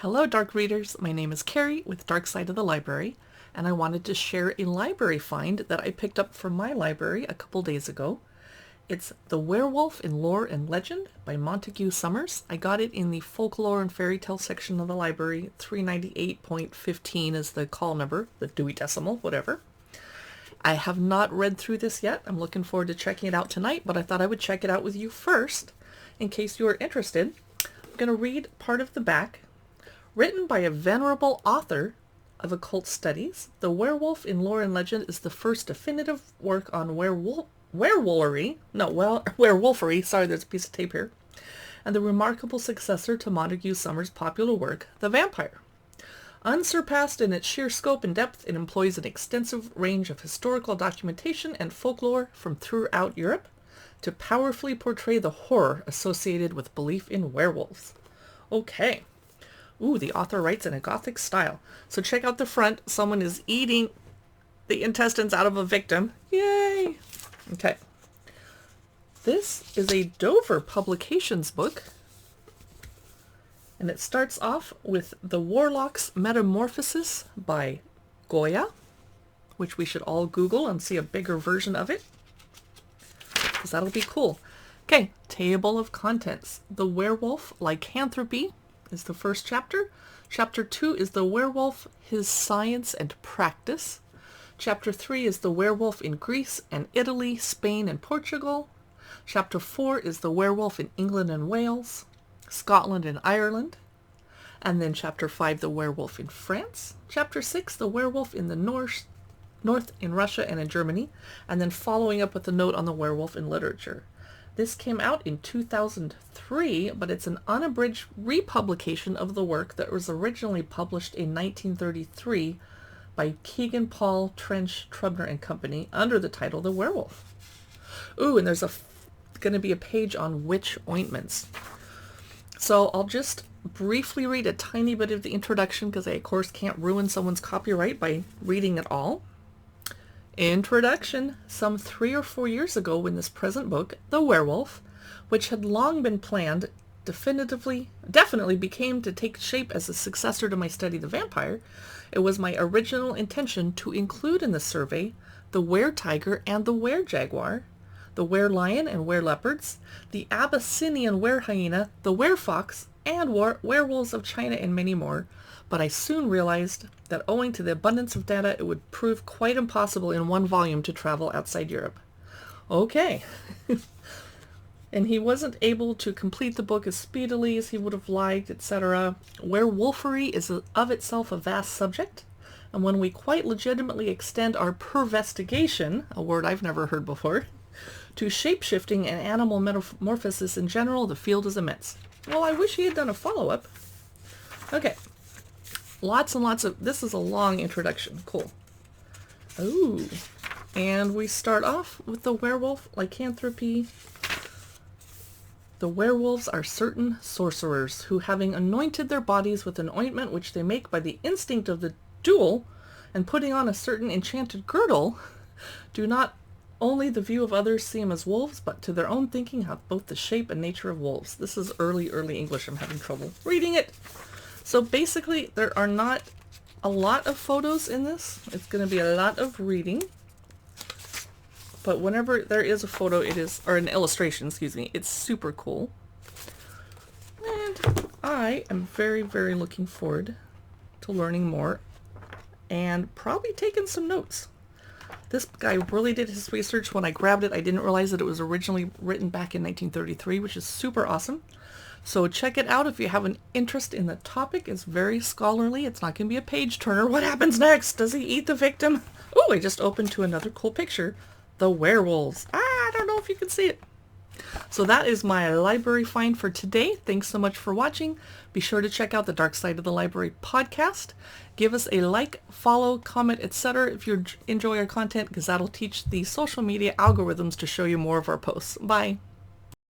Hello, Dark Readers. My name is Carrie with Dark Side of the Library, and I wanted to share a library find that I picked up from my library a couple days ago. It's The Werewolf in Lore and Legend by Montague Summers. I got it in the Folklore and Fairy Tale section of the library. 398.15 is the call number, the Dewey Decimal, whatever. I have not read through this yet. I'm looking forward to checking it out tonight, but I thought I would check it out with you first in case you are interested. I'm going to read part of the back. Written by a venerable author of occult studies, The Werewolf in Lore and Legend is the first definitive work on werewolfery, sorry, there's a piece of tape here, and the remarkable successor to Montague Summers' popular work, The Vampire. Unsurpassed in its sheer scope and depth, it employs an extensive range of historical documentation and folklore from throughout Europe to powerfully portray the horror associated with belief in werewolves. Okay. Ooh, the author writes in a Gothic style. So check out the front. Someone is eating the intestines out of a victim. Yay! Okay. This is a Dover Publications book. And it starts off with The Warlock's Metamorphosis by Goya, which we should all Google and see a bigger version of it, because that'll be cool. Okay, table of contents. The Werewolf, Lycanthropy is the first chapter. Chapter 2 is The Werewolf, His Science and Practice. Chapter 3 is The Werewolf in Greece and Italy, Spain and Portugal. Chapter 4 is The Werewolf in England and Wales, Scotland and Ireland. And then Chapter 5, The Werewolf in France. Chapter 6, The Werewolf in the North in Russia and in Germany. And then following up with a note on the werewolf in literature. This came out in 2003, but it's an unabridged republication of the work that was originally published in 1933 by Kegan Paul, Trench, Trubner and Company under the title The Werewolf. Ooh, and there's going to be a page on witch ointments. So I'll just briefly read a tiny bit of the introduction because I, of course, can't ruin someone's copyright by reading it all. Introduction. Some 3 or 4 years ago when this present book, The Werewolf, which had long been planned, definitely became to take shape as a successor to my study The Vampire, it was my original intention to include in the survey the were-tiger and the were-jaguar, the were-lion and were-leopards, the Abyssinian were-hyena, the were-fox, and werewolves of China and many more, but I soon realized that owing to the abundance of data, it would prove quite impossible in one volume to travel outside Europe. Okay. And he wasn't able to complete the book as speedily as he would have liked, etc. Werewolfery is of itself a vast subject, and when we quite legitimately extend our pervestigation, a word I've never heard before, to shape-shifting and animal metamorphosis in general, the field is immense. Well, I wish he had done a follow-up. Okay. Lots and lots of... This is a long introduction. Cool. Ooh. And we start off with the werewolf, lycanthropy. The werewolves are certain sorcerers who, having anointed their bodies with an ointment which they make by the instinct of the duel, and putting on a certain enchanted girdle, do not only the view of others see them as wolves, but to their own thinking have both the shape and nature of wolves. This is early English. I'm having trouble reading it. So basically, there are not a lot of photos in this. It's going to be a lot of reading. But whenever there is a photo, or an illustration, it's super cool. And I am very, very looking forward to learning more and probably taking some notes. This guy really did his research. When I grabbed it, I didn't realize that it was originally written back in 1933, which is super awesome. So check it out if you have an interest in the topic. It's very scholarly. It's not going to be a page turner. What happens next? Does he eat the victim? Oh, I just opened to another cool picture. The werewolves. I don't know if you can see it. So that is my library find for today. Thanks so much for watching. Be sure to check out the Dark Side of the Library podcast. Give us a like, follow, comment, etc. if you enjoy our content, because that'll teach the social media algorithms to show you more of our posts. Bye.